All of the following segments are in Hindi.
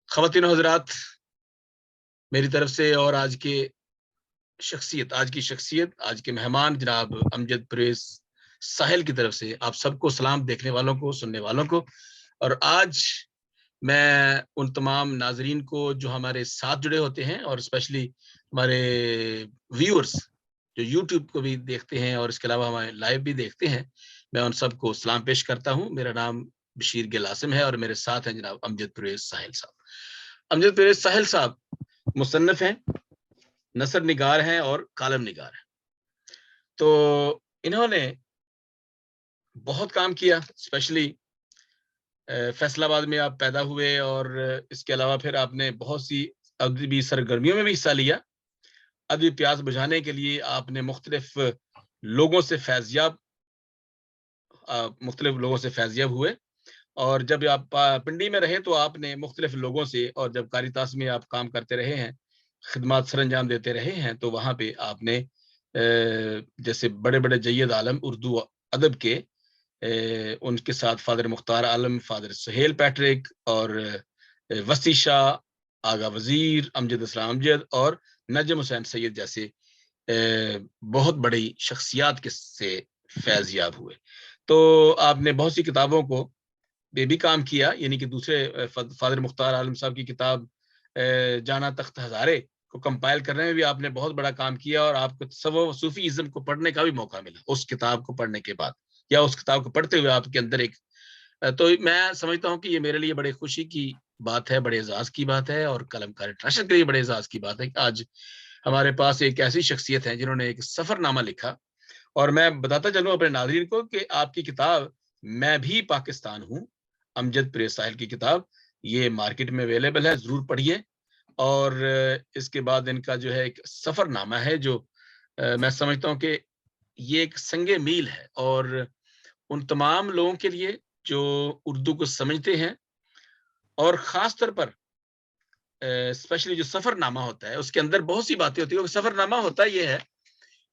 ख़वातीन हज़रात, मेरी तरफ से और आज की शख्सियत, आज के मेहमान जनाब अमजद परवेज़ साहिल की तरफ से आप सबको सलाम, देखने वालों को, सुनने वालों को। और आज मैं उन तमाम नाज़रीन को जो हमारे साथ जुड़े होते हैं और स्पेशली हमारे व्यूअर्स जो यूट्यूब को भी देखते हैं और इसके अलावा हमारे लाइव भी देखते हैं, मैं उन सबको सलाम पेश करता हूँ। मेरा नाम बशीर गिल आसिम है और मेरे साथ हैं जनाब अमजद परवेज़ साहिल साहब। अमजद परवेज़ साहिल साहब मुसन्निफ़ हैं, नसर निगार हैं और कालम निगार हैं। तो इन्होंने बहुत काम किया, स्पेशली फैसलाबाद में आप पैदा हुए और इसके अलावा फिर आपने बहुत सी अदबी सरगर्मियों में भी हिस्सा लिया। अदबी प्यास बुझाने के लिए आपने लोगों से फैज़याब मुख्तलिफ लोगों से फैज़याब हुए और जब आप पिंडी में रहे तो आपने मुख्तलिफ लोगों से, और जब कारितास में आप काम करते रहे हैं, खिदमत सरअंजाम देते रहे हैं, तो वहाँ पे आपने जैसे बड़े-बड़े जय्यद आलम उर्दू अदब के उनके साथ फ़ादर मुख्तार आलम, फ़ादर सुहेल पैट्रिक और वसी शाह, आगा वज़ीर, अमजद इस्लाम अमजद और नजम हुसैन सैयद जैसे बहुत बड़ी शख्सियत के से फैज़याब हुए। तो आपने बहुत सी किताबों को पे भी काम किया, यानी कि दूसरे फ़ादर मुख्तार आलम साहब की किताब जाना तख्त हज़ारे को कंपाइल करने में भी आपने बहुत बड़ा काम किया और आपको तसव्वुफ़ सूफ़ीज़्म को पढ़ने का भी मौका मिला, उस किताब को पढ़ने के बाद या उस किताब को पढ़ते हुए आपके अंदर एक तो मैं समझता हूँ कि ये मेरे लिए बड़े खुशी की बात है, बड़े एज़ाज़ की बात है और कलमकार इंटरनेशनल के लिए बड़े एज़ाज़ की बात है कि आज हमारे पास एक ऐसी शख्सियत है जिन्होंने एक सफ़रनामा लिखा। और मैं बताता चलूँ अपने नाज़रीन को कि आपकी किताब मैं भी पाकिस्तान हूँ, अमजद परवेज़ साहिल की किताब, ये मार्केट में अवेलेबल है, ज़रूर पढ़िए। और इसके बाद इनका जो है एक सफ़रनामा है जो मैं समझता हूँ कि ये एक संगे मील है और उन तमाम लोगों के लिए जो उर्दू को समझते हैं और ख़ास तौर पर स्पेशली जो सफ़रनामा होता है, उसके अंदर बहुत सी बातें होती हैं। सफ़रनामा होता ये है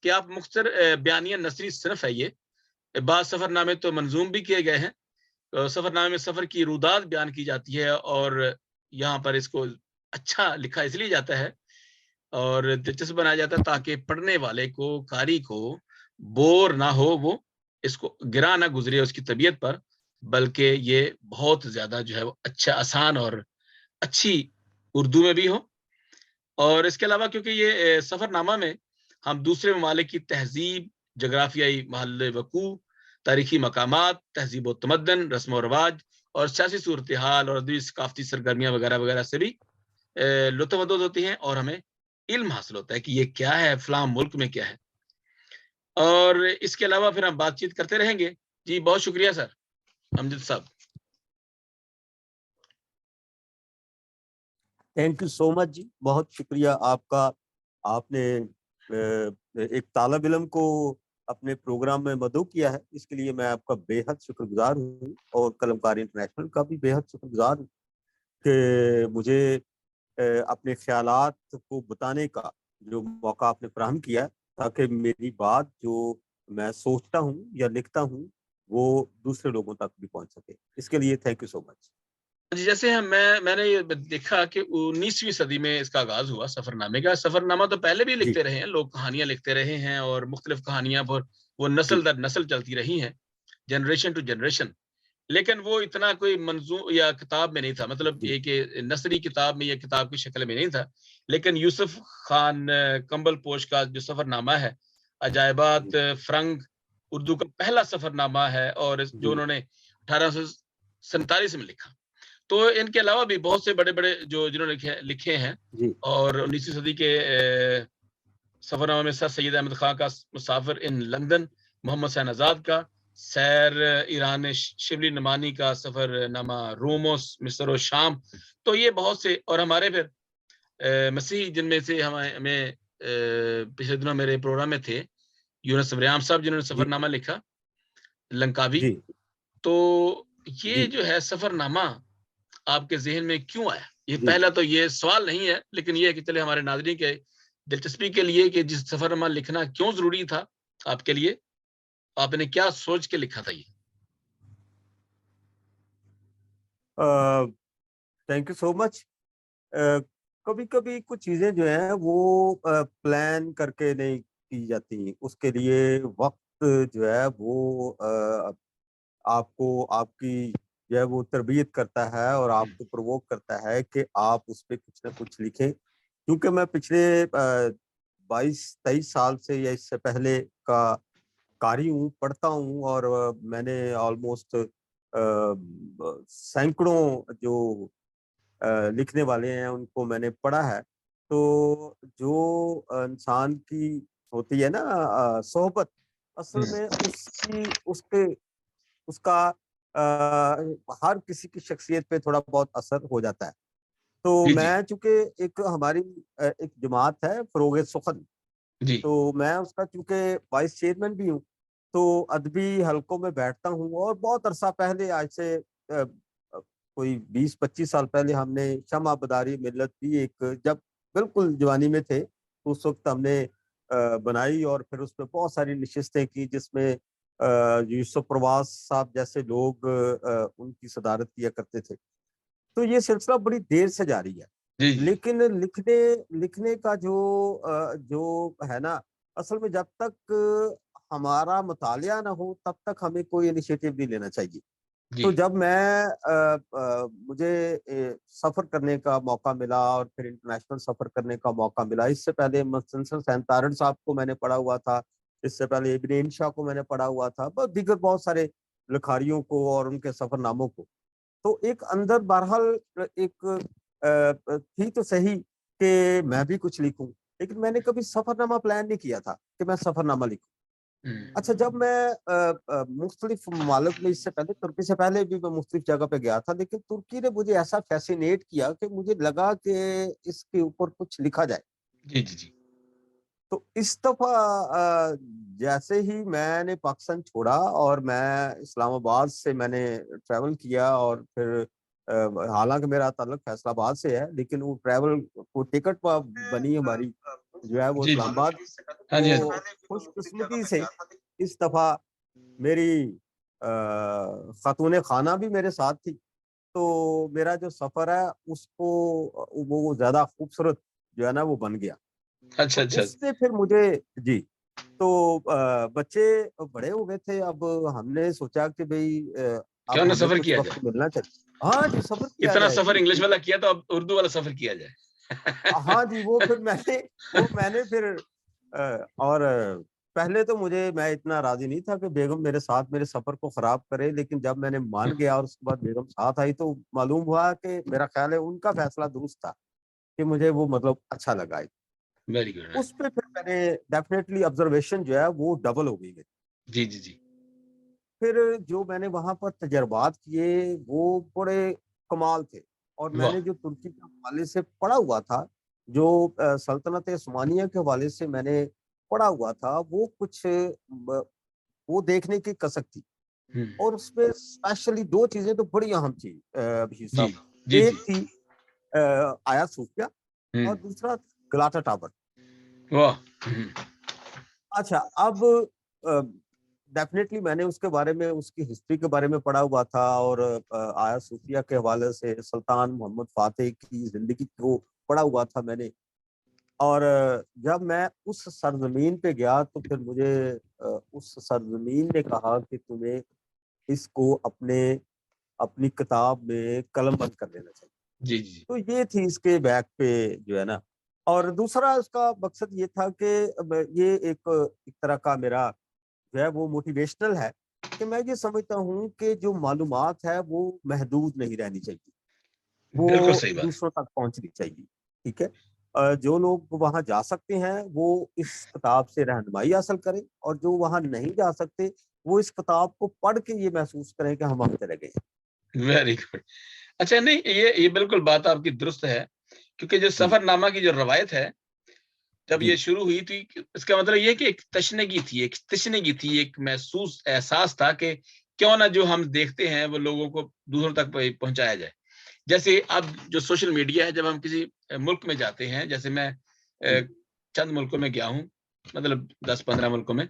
कि आप मुख्तसर बयानिया नसरी सिनफ़ है ये। बाद सफ़रनामे तो मंज़ूम भी किए गए हैं। सफ़रनामे में सफ़र की रुदात बयान की जाती है और यहाँ पर इसको अच्छा लिखा इसलिए जाता है और दिलचस्प बनाया जाता है ताकि पढ़ने वाले को, कारी को बोर ना हो, वो इसको गिरा ना गुज़रे उसकी तबीयत पर, बल्कि ये बहुत ज़्यादा जो है वो अच्छा, आसान और अच्छी उर्दू में भी हो। और इसके अलावा क्योंकि ये सफ़रनामा में हम दूसरे ममालिक की तहज़ीब, जोग्राफ़ियाई महल वक़ूअ, तारीख़ी मकामात, तहज़ीब व तमद्दुन, रस्म और रिवाज और सियासी सूरत-ए-हाल और अदबी सक़ाफ़ती सरगर्मियाँ वग़ैरह-वग़ैरह से भी लुत्फ़ होती हैं और हमें इल्म हासिल होता है कि ये क्या है, फ़लाँ मुल्क में क्या है। और इसके अलावा फिर हम बातचीत करते रहेंगे। जी, बहुत शुक्रिया सर, अमजद साहब। थैंक यू सो मच जी, बहुत शुक्रिया आपका। आपने एक तालिब इल्म को अपने प्रोग्राम में मदऊ किया है, इसके लिए मैं आपका बेहद शुक्रगुज़ार हूँ और कलमकार इंटरनेशनल का भी बेहद शुक्रगुज़ार हूँ कि मुझे अपने ख़यालात को बताने का जो मौका आपने फ़राहम किया, ताकि मेरी बात जो मैं सोचता हूँ या लिखता हूँ, वो दूसरे लोगों तक भी पहुँच सके। इसके लिए थैंक यू सो मच। जी, जैसे मैंने ये देखा कि 19वीं सदी में इसका आगाज़ हुआ सफ़रनामे का। सफ़रनामा तो पहले भी जी, लिखते रहे हैं, लोग कहानियाँ लिखते रहे हैं और मुख्तलिफ़ कहानियाँ पर वो जी, नस्ल दर नस्ल चलती रही हैं, जनरेशन टू जनरेशन। लेकिन वो इतना कोई मंज़ू या किताब में नहीं था, मतलब जी, एक नसरी किताब में या किताब की शक्ल में नहीं था। लेकिन यूसुफ़ खान कंबलपोश का जो सफ़रनामा है, अजायबात जी, फ़रंग उर्दू का पहला सफ़रनामा है और जो जी, उन्होंने 1847 में लिखा। तो इनके अलावा भी बहुत से बड़े-बड़े जो जिन्होंने लिखे लिखे हैं जी, और 19वीं सदी के सफ़रनामा में सर सैयद अहमद खां का मुसाफ़िर इन लंदन, मोहम्मद हुसैन आज़ाद का सैर ईरान शिबली नमानी का सफ़रनामा रोम और मिस्र और शाम। तो ये बहुत से और हमारे फिर मसीही जिनमें से हमें पिछले दिनों मेरे प्रोग्राम में थे, यूनुस बरियाम साहब जिन्होंने जी, सफ़रनामा लिखा, लंकावी। जी, तो ये जी, जो है सफ़रनामा आपके ज़हन में क्यों आया? ये जी। पहला तो ये सवाल नहीं है, लेकिन ये है कि चलिए हमारे नाज़रीन के दिलचस्पी के लिए कि जिस सफ़रनामा लिखना क्यों ज़रूरी था आपके लिए? आपने क्या सोच के लिखा था ये? अ, थैंक यू सो मच। कभी कभी कुछ चीजें जो है वो प्लान करके नहीं की जाती, उसके लिए वक्त जो है वो आपको आपकी जो है वो तरबियत करता है और आपको प्रोवोक करता है कि आप उस पे कुछ ना कुछ लिखें। क्योंकि मैं पिछले 22-23 साल से या इससे पहले का कारी हूँ, पढ़ता हूँ, और मैंने ऑलमोस्ट सैकड़ों जो लिखने वाले हैं उनको मैंने पढ़ा है। तो जो इंसान की होती है ना सोहबत, असल में उसकी उसके उसका हर किसी की शख्सियत पे थोड़ा बहुत असर हो जाता है। तो जी, जी, मैं चूँकि एक हमारी एक जमात है फ़रोग़ सुख़न, जी, तो मैं उसका चूँकि वाइस चेयरमैन भी हूँ, तो अदबी हलकों में बैठता हूँ, और बहुत अरसा पहले, आज से कोई 20-25 साल पहले, हमने शम्अ बदारी मिल्लत भी एक, जब बिल्कुल जवानी में थे, तो उस वक़्त हमने बनाई, और फिर उसमें बहुत सारी नशिस्तें की, जिसमें यूसुफ प्रवास साहब जैसे लोग उनकी सदारत किया करते थे। तो ये सिलसिला बड़ी देर से जारी है। जी, जी, लेकिन लिखने लिखने का जो है ना, असल में जब तक हमारा मुतालिया ना हो, तब तक हमें कोई इनिशिएटिव नहीं लेना चाहिए। जी, तो जब मुझे सफ़र करने का मौका मिला, और फिर इंटरनेशनल सफ़र करने का मौका मिला, इससे पहले मुस्तनसर सैन साहब को मैंने पढ़ा हुआ था, इससे पहले इब्न इंशा को मैंने पढ़ा हुआ था, दीगर बहुत सारे लिखारियों को और उनके सफ़रनामों को। तो एक अंदर बहरहाल एक थी तो सही कि मैं भी कुछ लिखूं, लेकिन मैंने कभी सफरनामा प्लान नहीं किया था कि मैं सफरनामा लिखूं। हुँ, अच्छा, जब मैं मुख्तलिफ ममालिक में, इससे पहले तुर्की से पहले भी मैं मुख्तलिफ जगह पे गया था, लेकिन तुर्की ने मुझे ऐसा फैसिनेट किया कि मुझे लगा कि इसके ऊपर कुछ लिखा जाए। जी, जी, जी, तो इस दफ़ा जैसे ही मैंने पाकिस्तान छोड़ा, और मैं इस्लामाबाद से मैंने ट्रैवल किया, और फिर हालाँकि मेरा ताल्लुक फैसलाबाद से है, लेकिन वो ट्रैवल वो टिकट बनी हमारी जो है वो जी, जी। इस्लामाबाद। हाँ जी, हाँ जी। तो खुशकिस्मती से इस दफ़ा मेरी खातून खाना भी मेरे साथ थी। तो मेरा जो सफ़र है उसको वो ज़्यादा खूबसूरत जो है ना वो बन गया। अच्छा, तो अच्छा। उससे फिर मुझे जी, तो बच्चे बड़े हो गए थे, अब हमने सोचा कि भई क्यों अब ना हमें सफ़र कुछ किया वक़्त जाए? मिलना चाहिए। हाँ जी, सफ़र किया इतना जाए। सफ़र जी, इंग्लिश वाला बिल्कुल। किया तो अब उर्दू वाला सफ़र किया जाए। हाँ जी, वो मैंने फिर और पहले तो मैं इतना राज़ी नहीं था कि बेगम मेरे साथ मेरे सफ़र को ख़राब करे, लेकिन जब मैंने मान गया और उसके बाद बेगम साथ आई, तो मालूम हुआ कि मेरा ख़्याल है उनका फ़ैसला दुरुस्त था, कि मुझे वो मतलब अच्छा लगा। Very good. उस पे फिर मैंने डेफ़िनेटली ऑब्ज़र्वेशन जो है वो डबल हो गई मेरी। जी, जी, जी। फिर जो मैंने वहाँ पर तजर्बात किए वो बड़े कमाल थे, और वाह! मैंने जो तुर्की के हवाले से पढ़ा हुआ था, जो सल्तनत उस्मानिया के हवाले से मैंने पढ़ा हुआ था, वो कुछ वो देखने की कसक थी। हुँ। और उसमें स्पेशली 2 चीज़ें तो बड़ी अहम थी बशीर जी, साहब। जी, एक जी। थी आया सूफिया, हुँ। और दूसरा गलाटा टावर। वाह! हुँ। अच्छा, अब अ, डेफ़िनेटली मैंने उसके बारे में, उसकी हिस्ट्री के बारे में पढ़ा हुआ था, और आया सूफिया के हवाले से सुल्तान मोहम्मद फ़ातिह की ज़िंदगी को पढ़ा हुआ था मैंने। और जब मैं उस सरज़मीन पे गया, तो फिर मुझे उस सरज़मीन ने कहा कि तुम्हें इसको अपनी किताब में कलमबंद कर देना चाहिए। जी, जी, जी। तो ये थी इसके बैक पे जो है ना। और दूसरा उसका मकसद ये था कि अब ये एक तरह का मेरा जो है वो मोटिवेशनल है, कि मैं ये समझता हूँ कि जो मालूमात है वो महदूद नहीं रहनी चाहिए, बिल्कुल वो सही बात। दूसरों तक पहुँचनी चाहिए, ठीक है? जो लोग वहाँ जा सकते हैं वो इस किताब से रहनुमाई हासिल करें, और जो वहाँ नहीं जा सकते, वो इस किताब को पढ़ के ये महसूस करें कि हम वहाँ चले गए। Very good. अच्छा नहीं, ये बिल्कुल बात आपकी दुरुस्त है, क्योंकि जो जी, सफ़रनामा की जो रवायत है, जब ये जी, शुरू हुई थी, इसका मतलब ये है कि एक तशनगी थी, एक तशनगी थी, एक महसूस एहसास था कि क्यों ना जो हम देखते हैं वो लोगों को दूसरों तक पहुँचाया जाए। जैसे अब जो सोशल मीडिया है, जब हम किसी मुल्क में जाते हैं, जैसे मैं जी, चंद मुल्कों में गया हूँ, मतलब 10-15 मुल्कों में,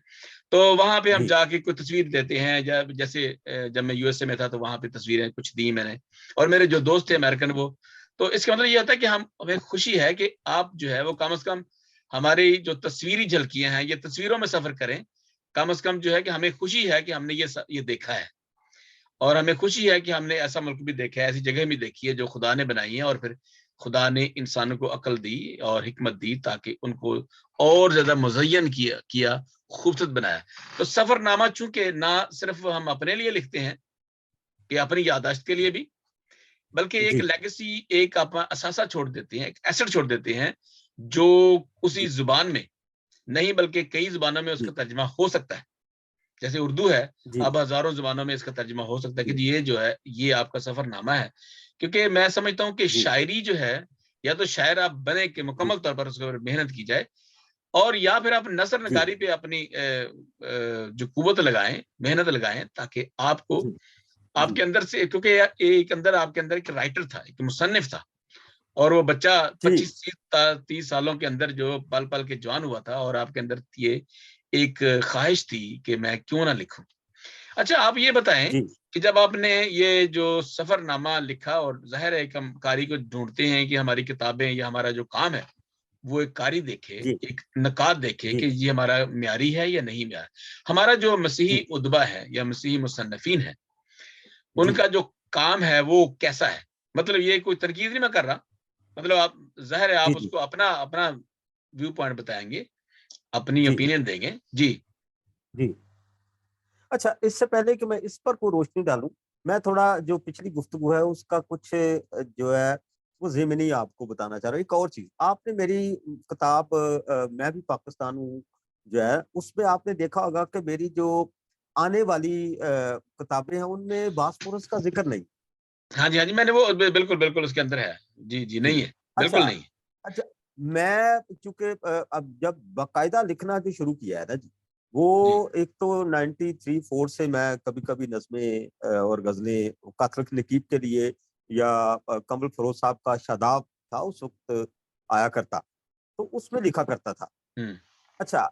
तो वहाँ पे हम जी, जाके कोई तस्वीर देते हैं, जैसे जब मैं यूएसए में था तो वहाँ पे तस्वीरें कुछ दी मैंने, और मेरे जो दोस्त थे अमेरिकन, वो तो इसका मतलब ये होता है कि हमें खुशी है कि आप जो है वो कम से कम हमारी जो तस्वीरी झलकियां हैं, ये तस्वीरों में सफर करें। कम से कम जो है कि हमें खुशी है कि हमने ये देखा है, और हमें खुशी है कि हमने ऐसा मुल्क भी देखा है, ऐसी जगह भी देखी है जो खुदा ने बनाई है, और फिर खुदा ने इंसानों को अकल दी और हिकमत दी ताकि उनको और ज्यादा मुज़य्यन किया, खूबसूरत बनाया। तो सफरनामा चूंकि ना सिर्फ हम अपने लिए लिखते हैं कि अपनी याददाश्त के लिए भी, बल्कि एक जी लेगेसी, एक आप असासा छोड़ देते हैं, एक एसेट छोड़ देते हैं, जो उसी जी जुबान में नहीं बल्कि कई जुबानों में उसका जी तर्जमा हो सकता है। जैसे उर्दू है, जी अब हजारों जुबानों में इसका तर्जुमा हो सकता है कि जी जी ये जो है ये आपका सफरनामा है। क्योंकि मैं समझता हूँ कि जी शायरी जो है, या तो शायर आप बने कि जी मुकम्मल तौर पर उसके ऊपर मेहनत की जाए, और या फिर आप नसर जी नगारी पे अपनी जो कुव्वत लगाएं, मेहनत लगाएं, ताकि आपको जी जी आपके अंदर से, क्योंकि एक अंदर आपके अंदर एक राइटर था, एक मुसन्निफ था, और वो बच्चा जी 25-30 सालों के अंदर जो पल पल के जवान हुआ था, और आपके अंदर ये एक ख्वाहिश थी कि मैं क्यों ना लिखूं। अच्छा, आप ये बताएं जी कि जब आपने ये जो सफरनामा लिखा, और जाहिर है एक हम कारी को ढूंढते हैं कि हमारी किताबें या हमारा जो काम है वो एक कारी देखे, जी एक नकाद देखे कि जी ये हमारा म्यारी है या नहीं म्यार। हमारा जो मसीही जी उदबा है या मसीही मुसन्नफीन है, जी उनका जो काम है वो कैसा है? मतलब ये कोई तनकीद नहीं मैं कर रहा, मतलब आप, जाहिर है आप जी जी उसको अपना अपना व्यू पॉइंट बताएंगे, अपनी जी ओपिनियन देंगे जी। जी। अच्छा, इससे पहले कि मैं इस पर कोई रोशनी डालूं, मैं थोड़ा जो पिछली गुफ्तगू है उसका कुछ जो है वो ज़िमनी आपको बताना चाह रहा हूँ। एक और चीज़, आपने मेरी किताब मैं भी पाकिस्तान हूँ जो है, उसमें आपने देखा होगा कि मेरी जो आने वाली किताबें हैं उनमें बासफोरस का ज़िक्र नहीं। हाँ जी, हाँ जी, मैंने वो बिल्कुल, बिल्कुल उसके अंदर है। जी, जी, जी। नहीं है, अच्छा, बिल्कुल नहीं है। अच्छा, मैं चूँकि अब जब बाकायदा लिखना जो शुरू किया है ना जी, जी, वो एक तो 93-4 से मैं कभी-कभी नज़्में और ग़ज़लें कातरक नकीब के लिए या कमल फ़रोज़ साहब का शादाब था उस वक़्त आया करता, तो उसमें लिखा करता था। हुँ, अच्छा,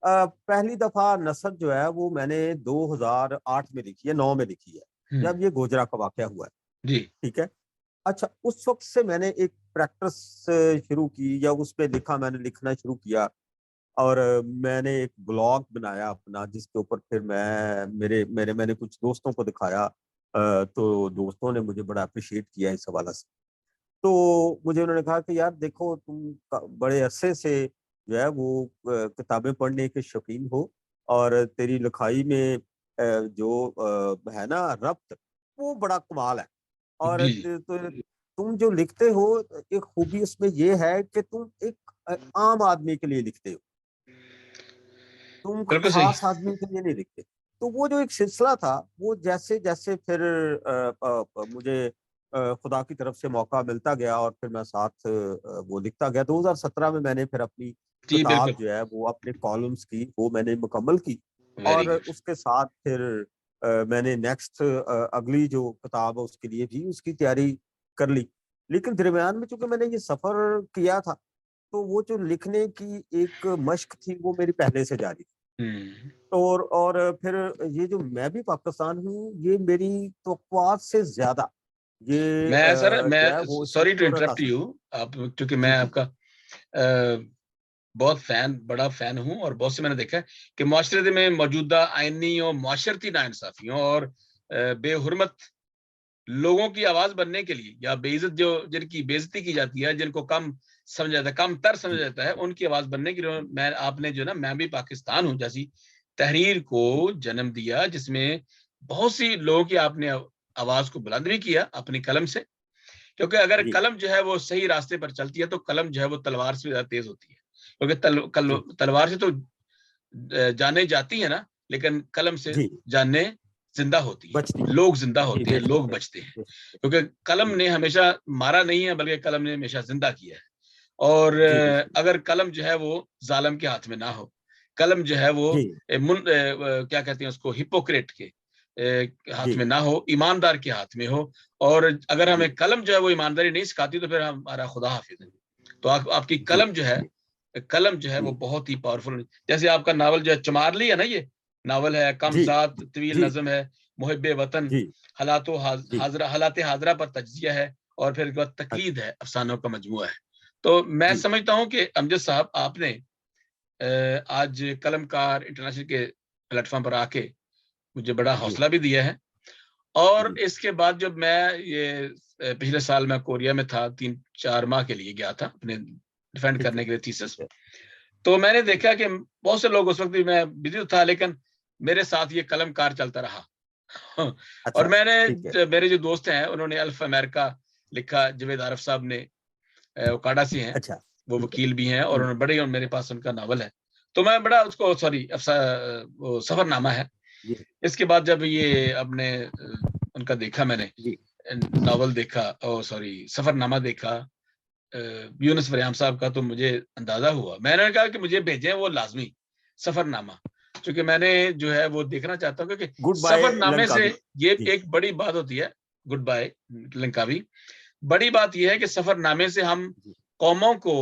पहली दफ़ा नसर जो है वो मैंने 2008 में लिखी है, 9 में लिखी है, हुँ, जब ये गोजरा का वाक़या हुआ है, जी, ठीक है? अच्छा, उस वक़्त से मैंने एक प्रैक्टिस शुरू की या उसपे लिखा, मैंने लिखना शुरू किया और मैंने एक ब्लॉग बनाया अपना जिसके ऊपर फिर मैंने कुछ दोस्तों को दिखाया, तो दोस्तों ने मुझे बड़ा एप्रिशिएट किया इस हवाले से। तो मुझे उन्होंने कहा कि यार देखो तुम बड़े अरसे से जो है वो किताबें पढ़ने के शौकीन हो और तेरी लिखाई में जो है ना रब्त, वो बड़ा कमाल है। और जी, जी, तुम जो लिखते हो, एक खूबी उसमें ये है कि तुम एक आम आदमी के लिए लिखते हो, तुम बिल्कुल सही। खास आदमी के लिए नहीं लिखते। तो वो जो एक सिलसिला था, वो जैसे-जैसे फिर मुझे खुदा की तरफ से मौका मिलता गया और फिर मैं साथ वो लिखता गया। 2017 में मैंने फिर अपनी जी, किताब बिल्कुल, जो है वो अपने कॉलम्स की वो मैंने मुकम्मल की वेरी और गुड। उसके साथ फिर मैंने नेक्स्ट अगली जो किताब है उसके लिए भी उसकी तैयारी कर ली। लेकिन दरमियान में चूँकि मैंने ये सफ़र किया था, तो वो जो लिखने की एक मश्क थी वो मेरी पहले से जारी थी। हुँ, और फिर ये जो मैं भी पाकिस्तान हूँ, ये मेरी तवक्कुआत से ज़्यादा ये मैं सर, जो है मैं वो इसने सॉरी टू शोहरत इंटरप्ट हासिल यू, की। आप, क्योंकि जी, मैं जी, आपका बहुत बड़ा फैन हूँ, और बहुत से मैंने देखा है कि माशरे में मौजूदा आइनी और माशरती नाइंसाफ़ियों और बेहुरमत लोगों की आवाज़ बनने के लिए, या बेइज़्ज़त जो जिनकी बेइज़्ज़ती की जाती है, जिनको कम समझा जाता है, कमतर समझा जी, जाता है, उनकी आवाज़ बनने के लिए मैं आपने जो है ना, मैं भी पाकिस्तान हूँ जैसी तहरीर को जन्म दिया, जिसमें बहुत सी लोगों की आपने आवाज़ को बुलंद भी किया अपनी कलम से। क्योंकि अगर जी, कलम जो है वो सही रास्ते पर चलती है, तो कलम जो है वो तलवार से ज़्यादा तेज़ होती है। क्योंकि जी, तलवार से तो जानें जाती हैं ना, लेकिन कलम से जी, जानें ज़िंदा होती हैं, बचती लोग ज़िंदा जी, होते हैं, बेशक, लोग बचते हैं। बेशक, क्योंकि कलम जी, ने हमेशा मारा नहीं है, बल्कि कलम ने हमेशा ज़िंदा किया है। और जी, बेशक, अगर कलम जो है वो ज़ालिम के हाथ में ना हो, कलम जो है वो जी, क्या कहते हैं उसको, हिपोक्रेट के हाथ जी, में ना हो, ईमानदार के हाथ में हो। और अगर जी, हमें कलम जो है वो ईमानदारी नहीं सिखाती, तो फिर हमारा खुदा हाफ़िज़ है। तो आपकी जी, कलम जो है वो जी, बहुत ही पावरफुल, जैसे आपका नावल जो है चमारली है ना, ये नावल है, कम जी, ज़ात तवील जी, नज़्म है, मुहिब्बे वतन, जी, हालातो जी, हाज़रा, हालात हाज़रा पर तज्ज़िया है, और फिर उसके बाद तकलीद है, अफसानों का मजमुआ है। तो मैं जी समझता हूँ कि अमजद साहब आपने आज कलमकार इंटरनेशनल के प्लेटफॉर्म पर आके मुझे बड़ा जी हौसला भी दिया है। और जी इसके बाद जब मैं ये पिछले साल मैं कोरिया में था, 3-4 माह के लिए गया था अपने डिफेंड ठीक है करने के लिए थीसिस। ठीक है तो मैंने जी देखा कि बहुत से लोग, उस वक्त भी मैं बिजी था, लेकिन मेरे साथ ये कलमकार चलता रहा। और अच्छा ठीक है मेरे जो दोस्त हैं उन्होंने अल्फ अमेरिका लिखा, जावेद आरिफ साहब ने, ओकाडा से हैं, अच्छा वो ठीक है वकील भी हैं, और उन्होंने बड़े, और मेरे पास उनका नावल है। तो मैं बड़ा उसको, सॉरी वो सफरनामा है। जी इसके बाद जब ये अपने उनका देखा मैंने, जी नावल देखा, ओ सॉरी सफरनामा देखा यूनुस फरियाम साहब का, तो मुझे अंदाजा हुआ, मैंने कहा कि मुझे भेजें वो लाजमी सफरनामा, क्योंकि मैंने जो है वो देखना चाहता हूँ, क्योंकि गुड बाय सफरनामे से लंकावी ये जी एक बड़ी बात होती है। Goodbye Langkawi. बड़ी बात यह है कि सफरनामे से हम जी कौमों को